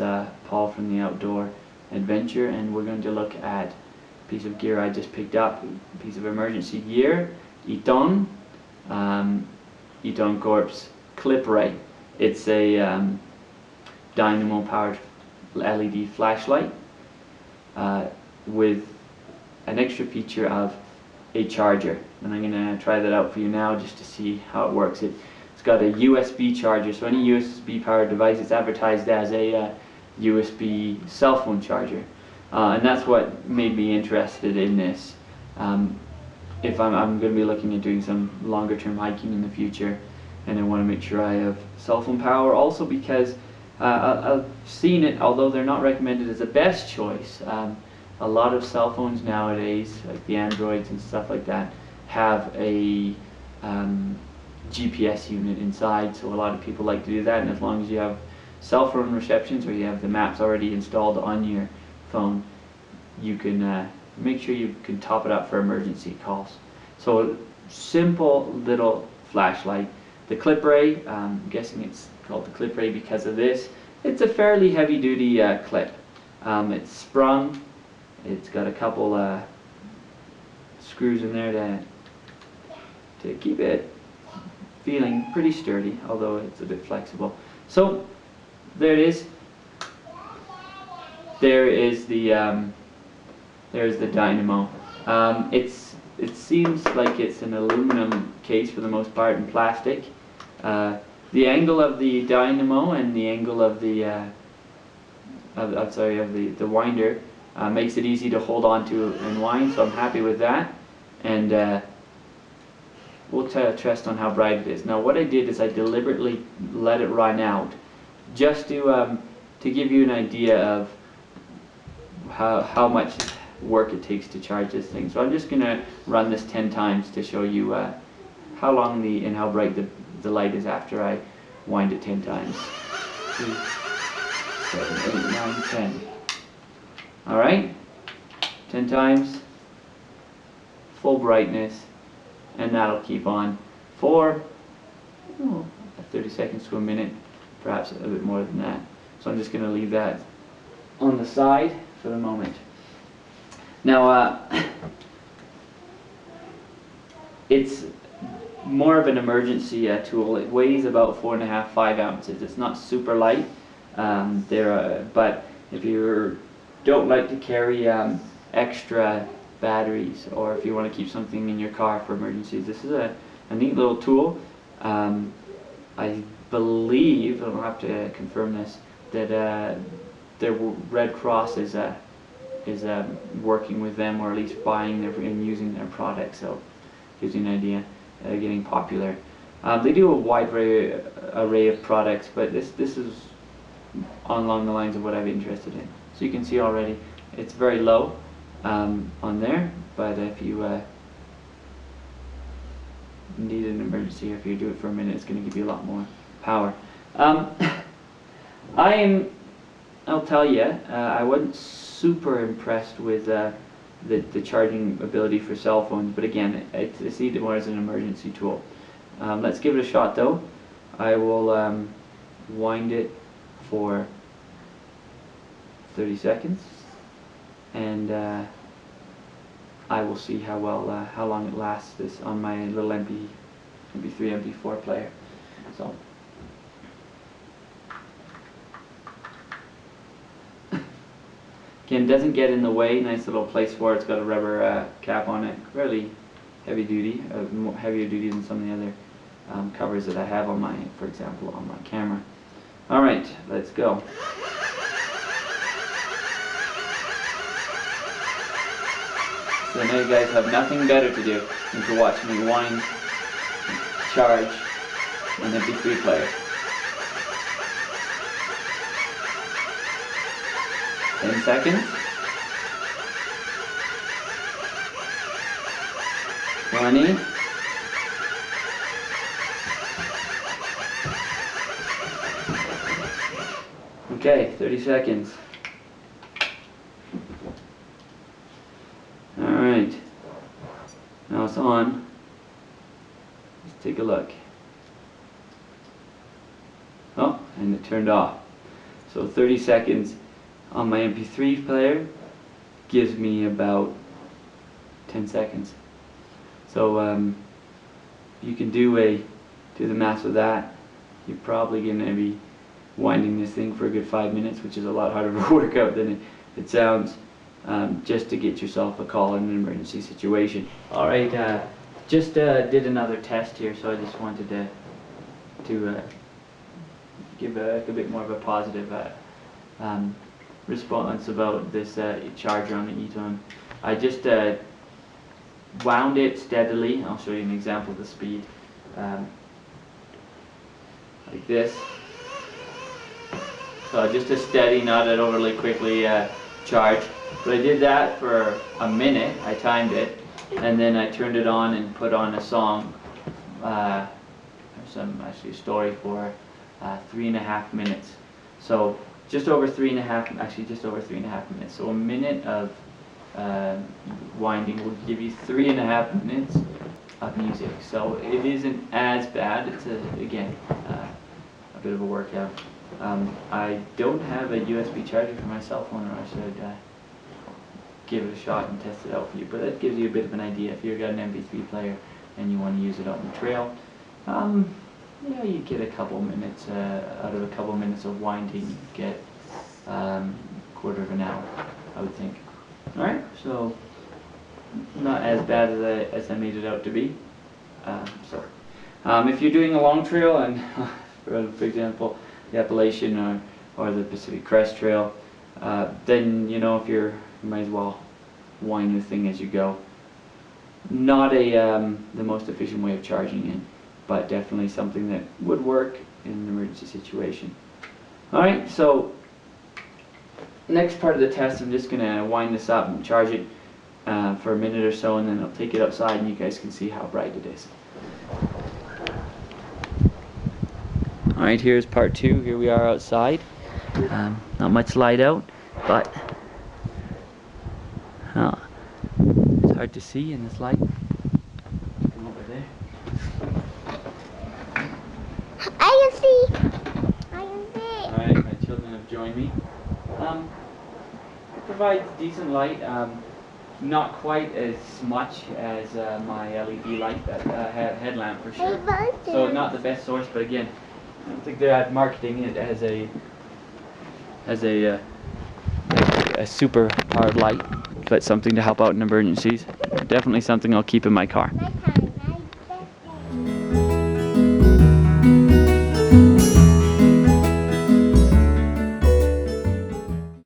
is Paul from the Outdoor Adventure, and we're going to look at a piece of gear I just picked up, a piece of emergency gear, Etón Corp's Clipray. It's a dynamo powered LED flashlight with an extra feature of a charger, and I'm going to try that out for you now just to see how it works. It's got a USB charger, so any USB powered device is advertised as a USB cell phone charger, and that's what made me interested in this. If I'm going to be looking at doing some longer term hiking in the future, and I want to make sure I have cell phone power, also because I've seen it, although they're not recommended as the best choice. A lot of cell phones nowadays, like the Androids and stuff like that, have a GPS unit inside, so a lot of people like to do that, and as long as you have cell phone receptions or you have the maps already installed on your phone, you can make sure you can top it up for emergency calls. So simple little flashlight. The Clipray, I'm guessing it's called the Clipray because of this. It's a fairly heavy duty clip. It's sprung. It's got a couple screws in there to keep it feeling pretty sturdy, although it's a bit flexible. So there it is. There's the dynamo. It seems like it's an aluminum case for the most part, and plastic. The angle of the dynamo and the angle of the the winder makes it easy to hold on to and wind, so I'm happy with that. And we'll test on how bright it is. Now what I did is I deliberately let it run out, just to give you an idea of how much work it takes to charge this thing. So I'm just going to run this 10 times to show you how long and how bright the light is after I wind it 10 times. 2, 7, 8, 9, 10. Alright, 10 times, full brightness, and that'll keep on for 30 seconds to a minute, perhaps a bit more than that. So I'm just going to leave that on the side for the moment. Now, it's more of an emergency tool. It weighs about 4.5, 5 ounces. It's not super light, but if you don't like to carry extra batteries, or if you want to keep something in your car for emergencies, this is a neat little tool. I believe, I'll have to confirm this, that the Red Cross is working with them, or at least buying and using their products, so gives you an idea. They're getting popular. They do a wide array of products, but this is along the lines of what I'm interested in. So you can see already it's very low on there, but if you need an emergency, if you do it for a minute, it's going to give you a lot more power. I'll tell you, I wasn't super impressed with the charging ability for cell phones, but again, I see it more as an emergency tool. Let's give it a shot though. I will wind it for 30 seconds, and I will see how long it lasts this on my little MP3 MP4 player. So again, doesn't get in the way. Nice little place for it. It's got a rubber cap on it. Fairly heavy duty, more heavier duty than some of the other covers that I have on my, for example, on my camera. All right, let's go. So I know you guys have nothing better to do than to watch me wind, charge an MP3 player. 10 seconds. 20. Okay, 30 seconds. Alright. Now it's on. Let's take a look. Oh, and it turned off. So 30 seconds on my MP3 player gives me about 10 seconds. So you can do the math with that. You're probably going to be winding this thing for a good 5 minutes, which is a lot harder of a workout than it sounds, just to get yourself a call in an emergency situation. Alright, just did another test here, so I just wanted to give a bit more of a positive response about this charger on the Etón. I just wound it steadily. I'll show you an example of the speed. Like this. So just a steady, not an overly quickly charge. But I did that for a minute. I timed it, and then I turned it on and put on a song. There's actually a story for 3.5 minutes. So just over 3.5, actually just over 3.5 minutes. So a minute of winding will give you 3.5 minutes of music. So it isn't as bad. It's again a bit of a workout. I don't have a USB charger for my cell phone, or I should give it a shot and test it out for you. But that gives you a bit of an idea. If you've got an MP3 player and you want to use it on the trail, yeah, you get a couple minutes out of a couple minutes of winding. You get quarter of an hour, I would think. All right, so not as bad as I made it out to be. If you're doing a long trail, and for example, the Appalachian or the Pacific Crest Trail, then if you might as well wind the thing as you go. Not the most efficient way of charging it, but definitely something that would work in an emergency situation. Alright, so next part of the test, I'm just going to wind this up and charge it for a minute or so, and then I'll take it outside and you guys can see how bright it is. Alright, here's part 2. Here we are outside. Not much light out, but it's hard to see in this light. Come over there. I can see. Alright, my children have joined me. It provides decent light. Not quite as much as my LED light, that headlamp for sure. So not the best source, but again, I don't think they're marketing it as a super powered light, but something to help out in emergencies. Definitely something I'll keep in my car.